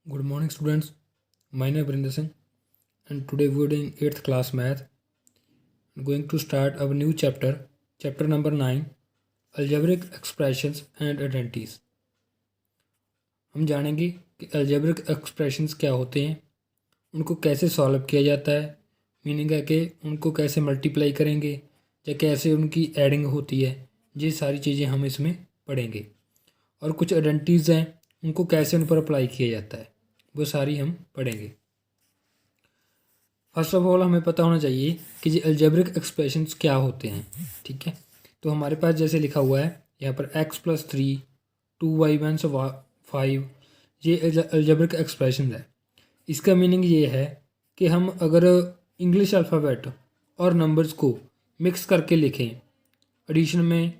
Good morning, students. My name is Brinder Singh, and today we are doing 8th class math. I'm going to start our new chapter, chapter number 9, algebraic expressions and identities. हम जानेंगे कि algebraic expressions क्या होते हैं, उनको कैसे solve किया जाता है, मीनिंग है कि उनको कैसे मल्टीप्लाई करेंगे या कैसे उनकी एडिंग होती है। ये सारी चीज़ें हम इसमें पढ़ेंगे। और कुछ आइडेंटिटीज़ हैं, उनको कैसे उन पर अप्लाई किया जाता है, वो सारी हम पढ़ेंगे। फर्स्ट ऑफ ऑल हमें पता होना चाहिए कि ये अलजेब्रिक एक्सप्रेशंस क्या होते हैं। ठीक है, तो हमारे पास जैसे लिखा हुआ है यहाँ पर x+3 2y-5 ये अलजेब्रिक एक्सप्रेशन है। इसका मीनिंग ये है कि हम अगर इंग्लिश अल्फ़ाबेट और नंबर्स को मिक्स करके लिखें, एडिशन में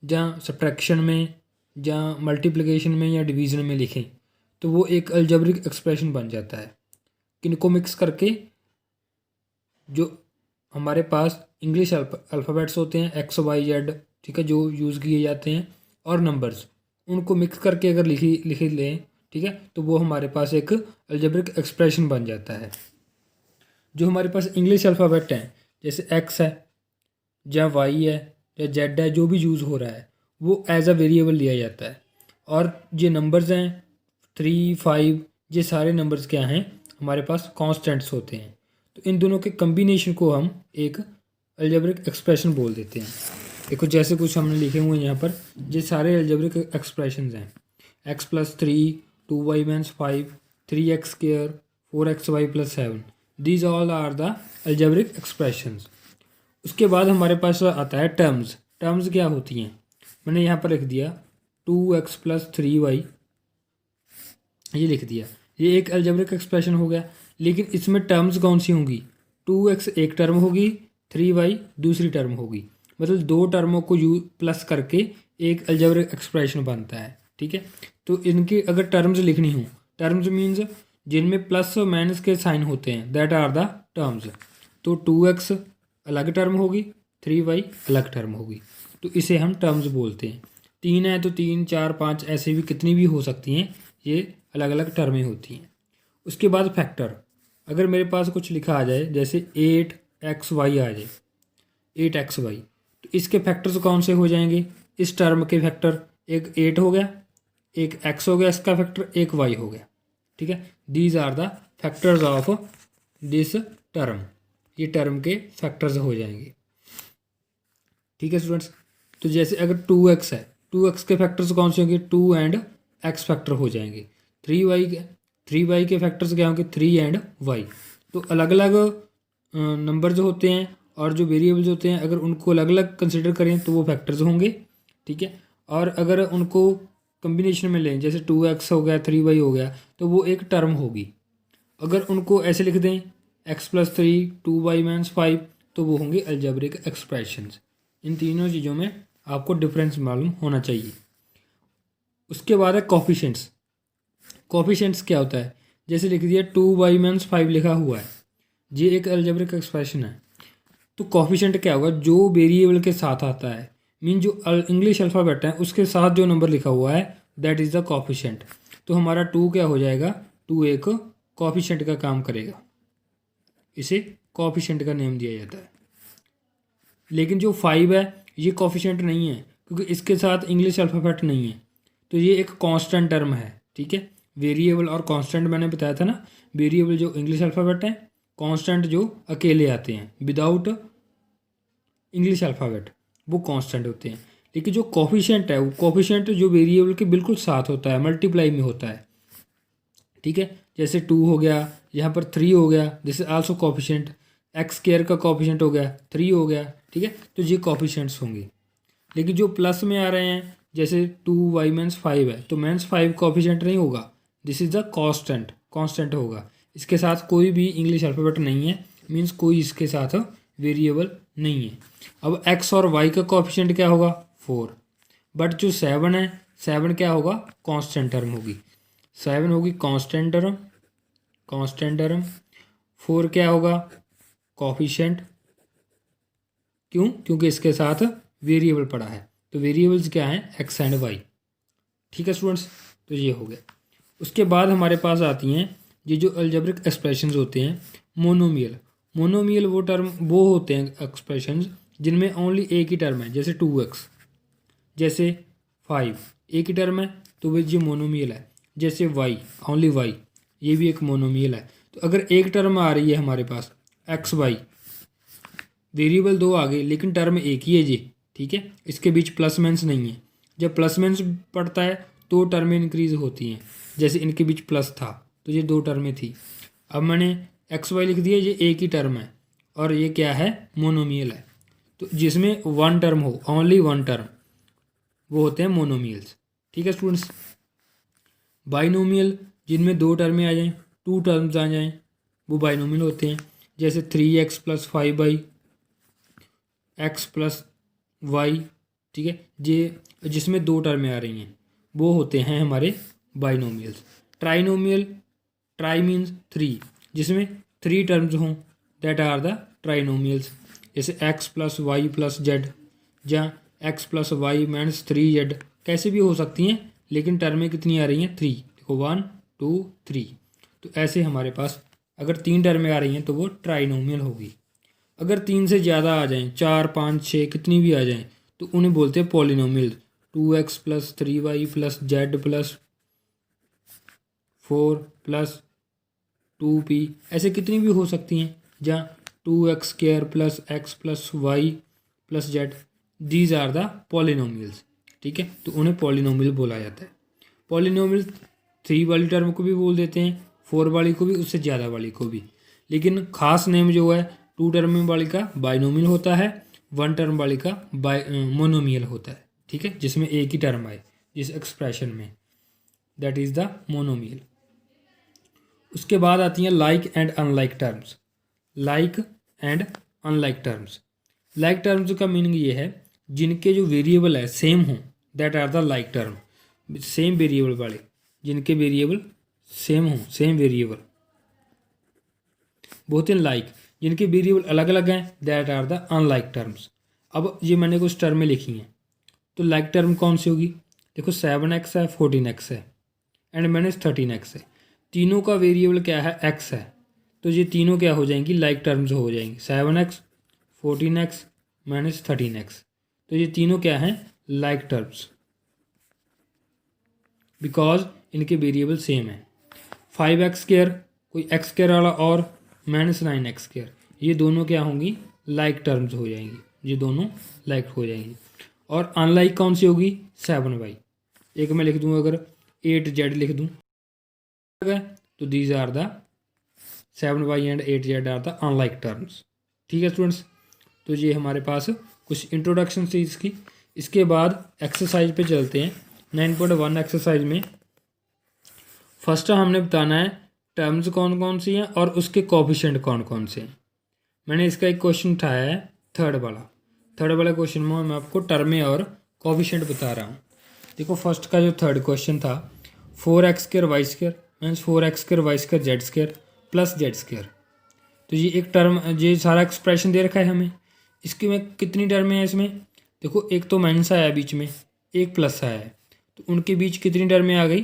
या सब्ट्रैक्शन में या मल्टीप्लिकेशन में या डिवीज़न में लिखें, तो वो एक अलजेब्रिक एक्सप्रेशन बन जाता है। किनको मिक्स करके, जो हमारे पास इंग्लिश अल्फ़ाबेट्स होते हैं x, y, z, ठीक है, जो यूज़ किए जाते हैं, और नंबर्स, उनको मिक्स करके अगर लिख लें, ठीक है, तो वो हमारे पास एक अलजेब्रिक एक्सप्रेशन बन जाता है। जो हमारे पास इंग्लिश अल्फ़ाबेट हैं, जैसे x है या y है या z है, जो भी यूज़ हो रहा है वो एज अ वेरिएबल लिया जाता है। और ये नंबर्स हैं 3, 5, ये सारे नंबर्स क्या हैं, हमारे पास कॉन्स्टेंट्स होते हैं। तो इन दोनों के कम्बिनेशन को हम एक अलजेब्रिक एक्सप्रेशन बोल देते हैं। देखो जैसे कुछ हमने लिखे हुए हैं यहाँ पर, ये सारे अलजेब्रिक एक्सप्रेशंस हैं। x+3 2y-5 3x², 4xy+7, these all are the algebraic expressions. उसके बाद हमारे पास आता है टर्म्स। टर्म्स क्या होती हैं, मैंने यहाँ पर लिख दिया 2x+3y, ये लिख दिया, ये एक अलजेब्रिक एक्सप्रेशन हो गया। लेकिन इसमें टर्म्स कौन सी होंगी, 2x एक टर्म होगी, 3y दूसरी टर्म होगी, मतलब दो टर्मों को प्लस करके एक अलजेब्रिक एक्सप्रेशन बनता है। ठीक है, तो इनकी अगर टर्म्स लिखनी हो, टर्म्स मीन्स जिनमें प्लस और माइनस के साइन होते हैं, दैट आर द टर्म्स। तो 2x अलग टर्म होगी, 3y अलग टर्म होगी, तो इसे हम टर्म्स बोलते हैं। 3 है तो 3, 4, 5 ऐसे भी कितनी भी हो सकती हैं, ये अलग अलग टर्में होती हैं। उसके बाद फैक्टर, अगर मेरे पास कुछ लिखा आ जाए, जैसे 8xy आ जाए, 8xy, तो इसके फैक्टर्स कौन से हो जाएंगे, इस टर्म के फैक्टर, एक 8 हो गया, एक x हो गया इसका फैक्टर, एक y हो गया। ठीक है, these are the factors of this term, ये टर्म के फैक्टर्स हो जाएंगे। ठीक है स्टूडेंट्स, तो जैसे अगर 2x है, 2x के फैक्टर्स कौन से होंगे, 2 एंड x फैक्टर हो जाएंगे। 3y के फैक्टर्स क्या होंगे, 3 एंड y। तो अलग अलग नंबर जो होते हैं और जो वेरिएबल्स होते हैं, अगर उनको अलग अलग कंसिडर करें तो वो फैक्टर्स होंगे। ठीक है, और अगर उनको कम्बिनेशन में लें, जैसे 2x हो गया, 3y हो गया, तो वो एक टर्म होगी। अगर उनको ऐसे लिख दें x+3 2y-5, तो वो होंगे अलजेब्रिक एक्सप्रेशंस। इन तीनों चीज़ों में आपको डिफरेंस मालूम होना चाहिए। उसके बाद है कोफिशिएंट्स। कोफिशिएंट्स क्या होता है, जैसे लिख दिया 2y-5 लिखा हुआ है, ये एक अलजेब्रिक एक्सप्रेशन है। तो कोफिशिएंट क्या होगा, जो वेरिएबल के साथ आता है, मीन जो इंग्लिश अल्फ़ाबेट है उसके साथ जो नंबर लिखा हुआ है, दैट इज़ द कोफिशिएंट। तो हमारा 2 क्या हो जाएगा, 2 एक कोफिशिएंट का काम करेगा, इसे कोफिशिएंट का नेम दिया जाता है। लेकिन जो 5 है ये कोफिशिएंट नहीं है, क्योंकि इसके साथ इंग्लिश अल्फ़ाबेट नहीं है, तो ये एक कांस्टेंट टर्म है। ठीक है, वेरिएबल और कांस्टेंट मैंने बताया था ना, वेरिएबल जो इंग्लिश अल्फ़ाबेट है, कांस्टेंट जो अकेले आते हैं विदाउट इंग्लिश अल्फ़ाबेट, वो कांस्टेंट होते हैं। लेकिन जो कोफिशिएंट है, वो कोफिशिएंट जो वेरिएबल के बिल्कुल साथ होता है, मल्टीप्लाई में होता है। ठीक है, जैसे 2 हो गया, यहाँ पर 3 हो गया, this is also coefficient. x² का कोफिशिएंट हो गया 3 हो गया। ठीक है, तो ये कोफिशिएंट्स होंगे। लेकिन जो प्लस में आ रहे हैं, जैसे 2y-5 है, तो -5 कोफिशिएंट नहीं होगा, this is the constant, constant होगा। इसके साथ कोई भी इंग्लिश अल्फ़ाबेट नहीं है, मीन्स कोई इसके साथ वेरिएबल नहीं है। अब x और y का कोफिशिएंट क्या होगा, 4। बट जो 7 है, 7 क्या होगा, कांस्टेंट टर्म होगी, 7 होगी कांस्टेंट टर्म, कांस्टेंट टर्म। 4 क्या होगा, कोफिशिएंट। क्यों, क्योंकि इसके साथ वेरिएबल पड़ा है, तो वेरिएबल्स क्या हैं, x एंड y। ठीक है स्टूडेंट्स, तो ये हो गया। उसके बाद हमारे पास आती हैं ये जो अलजेब्रिक एक्सप्रेशंस होते हैं मोनोमियल। मोनोमियल वो टर्म वो होते हैं एक्सप्रेशंस जिनमें ओनली एक ही टर्म है, जैसे 2x, जैसे 5 एक ही टर्म है तो वो ये मोनोमियल है। जैसे y, ओनली y, ये भी एक मोनोमियल है। तो अगर एक टर्म आ रही है हमारे पास एक्स वाई, वेरिएबल दो आ गए लेकिन टर्म एक ही है जी, ठीक है, इसके बीच प्लस माइनस नहीं है। जब प्लस माइनस पड़ता है तो टर्में इंक्रीज होती हैं, जैसे इनके बीच प्लस था तो ये दो टर्में थी। अब मैंने एक्स वाई लिख दिया, ये एक ही टर्म है और ये क्या है, मोनोमियल है। तो जिसमें वन टर्म हो, ओनली वन टर्म, वो होते हैं मोनोमियल्स। ठीक है स्टूडेंट्स। बाइनोमियल जिनमें दो टर्में आ जाएं, टू टर्म्स आ जाएं, वो बाइनोमियल होते हैं। जैसे 3x + 5y x + y, ठीक है, ये जिसमें दो टर्में आ रही हैं वो होते हैं हमारे binomials. Trinomial, try means three, जिसमें थ्री टर्म्स हों, दैट आर द ट्राइनोमियल्स। जैसे x + y + z, जहाँ x + y - 3z कैसे भी हो सकती हैं, लेकिन टर्में कितनी आ रही हैं, थ्री। देखो 1 2 3। तो ऐसे हमारे पास अगर तीन टर्में आ रही हैं तो वो ट्राइनोमियल होगी। अगर तीन से ज़्यादा आ जाएं, 4 5 6 कितनी भी आ जाएं, तो उन्हें बोलते हैं polynomial. 2x + 3y + z + 4 + 2p, ऐसे कितनी भी हो सकती हैं, जहाँ 2x² + x + y + z, these are the polynomials. ठीक है, तो उन्हें पॉलिनोमियल बोला जाता है। पॉलिनोमियल 3 वाली टर्म को भी बोल देते हैं, 4 वाली को भी, उससे ज़्यादा वाली को भी। लेकिन खास नेम जो है 2 टर्म वाली का बाइनोमियल होता है, 1 टर्म वाली का मोनोमियल होता है। ठीक है, जिसमें एक ही टर्म आए जिस एक्सप्रेशन में, दैट इज़ द मोनोमियल। उसके बाद आती हैं like and unlike terms. Like and unlike terms. Like terms का मीनिंग ये है जिनके जो वेरिएबल है सेम हों, that are the like term. Same variable वाले, जिनके वेरिएबल सेम हों, सेम वेरिएबल, बहुत ही लाइक। जिनके वेरिएबल अलग अलग हैं, that are the unlike terms. अब ये मैंने कुछ टर्में लिखी हैं, तो लाइक टर्म कौन सी होगी, देखो 7x है, 14x है एंड -13x है। तीनों का वेरिएबल क्या है, x है, तो ये तीनों क्या हो जाएंगी, लाइक टर्म्स हो जाएंगी। 7x 14x -13x, तो ये तीनों क्या हैं, लाइक टर्म्स, बिकॉज इनके वेरिएबल सेम है। 5x² कोई x² वाला और -9x², ये दोनों क्या होंगी, लाइक टर्म्स हो जाएंगी, ये दोनों लाइक हो जाएंगी। और अनलाइक कौन सी होगी, 7y। एक मैं लिख दूँ, अगर 8z लिख दूँ तो these are the 7y and 8z are the unlike terms. ठीक है स्टूडेंट्स, तो ये हमारे पास कुछ इंट्रोडक्शन थी इसकी। इसके बाद एक्सरसाइज पे चलते हैं। 9.1 एक्सरसाइज में फर्स्ट हमने बताना है टर्म्स कौन कौन सी हैं और उसके कोफिशिएंट कौन कौन से हैं। मैंने इसका एक क्वेश्चन उठाया है, थर्ड वाला क्वेश्चन में मैं आपको टर्में और कोफिशिएंट बता रहा हूँ। देखो फर्स्ट का जो थर्ड क्वेश्चन था, 4x² y² means 4x² y² z² + z²। तो ये एक टर्म, ये सारा एक्सप्रेशन दे रखा है हमें। इसके में कितनी टर्में हैं इसमें, देखो एक तो माइनस आया बीच में, एक प्लस आया है, तो उनके बीच कितनी टर्में आ गई,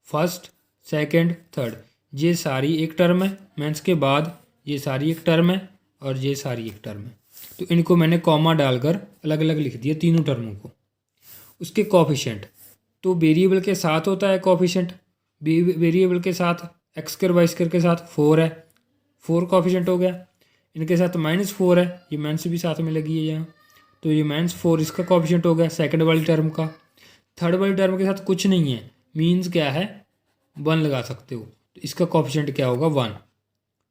फर्स्ट सेकंड थर्ड, ये सारी एक टर्म है, माइनस के बाद ये सारी एक टर्म है और ये सारी एक टर्म है। तो इनको मैंने कॉमा डालकर अलग अलग लिख दिया तीनों टर्मों को। उसके कोफिशिएंट, तो वेरिएबल के साथ होता है कोफिशिएंट, वेरिएबल के साथ x² y² के साथ 4 है, 4 कोफिशिएंट हो गया। इनके साथ -4 है, ये माइनस भी साथ में लगी है यहाँ, तो ये -4 इसका कोफिशिएंट हो गया सेकंड वाली टर्म का। थर्ड वाली टर्म के साथ कुछ नहीं है, मीन्स क्या है, 1 लगा सकते हो, तो इसका कोफिशिएंट क्या होगा, 1।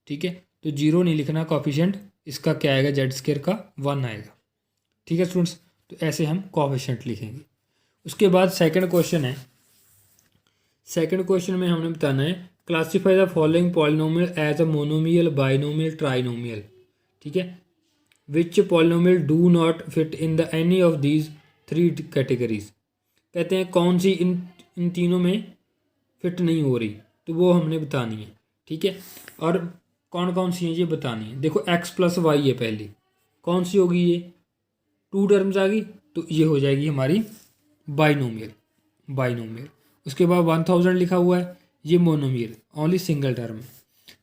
ठीक है, तो 0 नहीं लिखना कोफिशिएंट, इसका क्या आएगा, z² का 1 आएगा। ठीक है स्टूडेंट्स, तो ऐसे हम कोफिशिएंट लिखेंगे। उसके बाद सेकंड क्वेश्चन है। सेकंड क्वेश्चन में हमने बताना है classify the following polynomial as a monomial, binomial, trinomial. ठीक है, which polynomial do not fit in the any of these 3 categories. कहते हैं कौन सी इन तीनों में फिट नहीं हो रही, तो वो हमने बतानी है। ठीक है, और कौन कौन सी हैं ये बतानी है। देखो x + y है पहली, कौन सी होगी, ये 2 टर्म्स आ गई, तो ये हो जाएगी हमारी बाइनोमियल। उसके बाद 1000 लिखा हुआ है, ये मोनोमियल ओनली सिंगल टर्म है।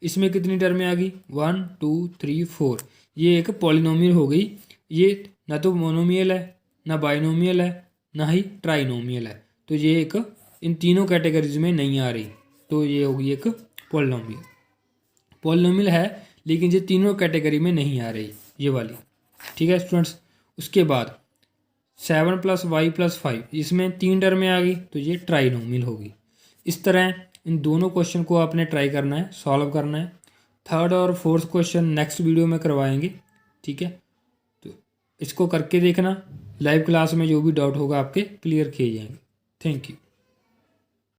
इसमें कितनी टर्में आ गई 1 2 3 4, ये एक पॉलिनोमियल हो गई। ये ना तो मोनोमियल है, ना बाइनोमियल है, ना ही ट्राइनोमियल है, तो ये एक इन तीनों कैटेगरीज में नहीं आ रही, तो ये होगी एक पॉलिनोमियल। पॉलिनोमियल है लेकिन ये तीनों कैटेगरी में नहीं आ रही, ये वाली। ठीक है स्टूडेंट्स। उसके बाद 7 + y + 5, इसमें 3 टर्में आ गई, तो ये ट्राइनोमियल होगी। इस तरह इन दोनों क्वेश्चन को आपने ट्राई करना है, सॉल्व करना है। थर्ड और फोर्थ क्वेश्चन नेक्स्ट वीडियो में करवाएंगे। ठीक है, तो इसको करके देखना, लाइव क्लास में जो भी डाउट होगा आपके क्लियर किए जाएंगे। Thank you.